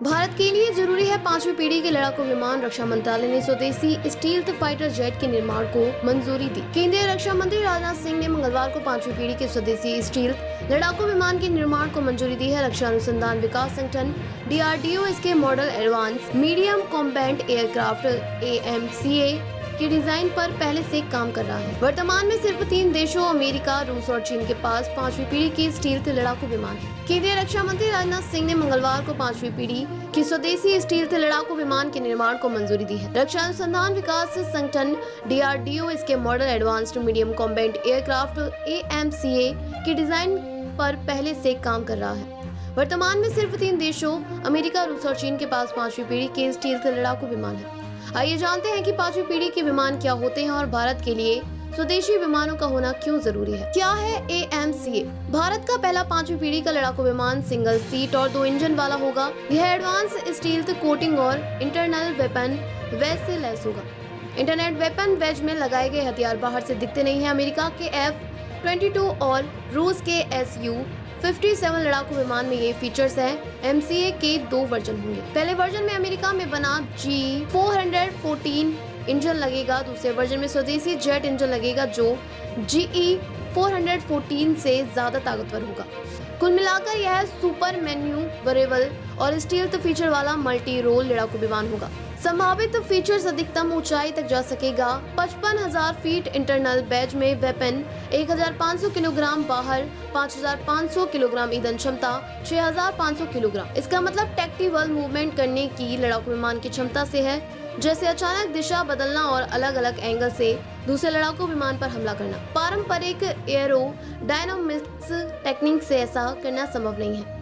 भारत के लिए जरूरी है 5वीं पीढ़ी के लड़ाकू विमान। रक्षा मंत्रालय ने स्वदेशी स्टील्थ फाइटर जेट के निर्माण को मंजूरी दी। केंद्रीय रक्षा मंत्री राजनाथ सिंह ने मंगलवार को 5वीं पीढ़ी के स्वदेशी स्टील्थ लड़ाकू विमान के निर्माण को मंजूरी दी है। रक्षा अनुसंधान विकास संगठन DRDO इसके model advance medium combat aircraft AMCA के डिजाइन पर पहले से काम कर रहा है। वर्तमान में सिर्फ 3 देशों अमेरिका, रूस और चीन के पास 5वीं पीढ़ी के स्टील्थ लड़ाकू विमान है। केंद्रीय रक्षा मंत्री राजनाथ सिंह ने मंगलवार को 5वीं पीढ़ी की स्वदेशी स्टील्थ लड़ाकू विमान के निर्माण को मंजूरी दी है। रक्षा अनुसंधान विकास संगठन DRDO इसके model advanced medium combat aircraft AMCA के डिजाइन पर पहले से काम कर रहा है। वर्तमान में सिर्फ 3 देशों अमेरिका, रूस और चीन के पास 5वीं पीढ़ी के स्टील्थ लड़ाकू विमान है। आइए जानते हैं कि 5वीं पीढ़ी के विमान क्या होते हैं और भारत के लिए स्वदेशी विमानों का होना क्यों जरूरी है। क्या है AMCA? भारत का पहला 5वीं पीढ़ी का लड़ाकू विमान सिंगल सीट और 2 इंजन वाला होगा। यह एडवांस स्टील्थ कोटिंग और इंटरनल वेपन वेज से लैस होगा। इंटरनेट वेपन वेज में लगाए गए हथियार बाहर से दिखते नहीं है। अमेरिका के F-22 और रूस के Su-57 लड़ाकू विमान में ये फीचर्स हैं। MCA के 2 वर्जन होंगे। पहले वर्जन में अमेरिका में बना G414 इंजन लगेगा। दूसरे वर्जन में स्वदेशी जेट इंजन लगेगा जो GE414 से ज्यादा ताकतवर होगा। कुल मिलाकर यह सुपर मैन्यूवरेबल और स्टील्थ फीचर वाला मल्टी रोल लड़ाकू विमान होगा। संभावित फीचर्स अधिकतम ऊंचाई तक जा सकेगा। 55,000 फीट इंटरनल बैज में वेपन, 1,500 किलोग्राम बाहर, 5,500 किलोग्राम ईंधन क्षमता, 6,500 किलोग्राम। इसका मतलब टैक्टिकल मूवमेंट करने की लड़ाकू विमान की क्षमता से है, जैसे अचानक दिशा बदलना और अलग अलग एंगल से दूसरे लड़ाकू विमान पर हमला करना। पारंपरिक एयरो डायनामिक्स टेक्निक से ऐसा करना संभव नहीं है।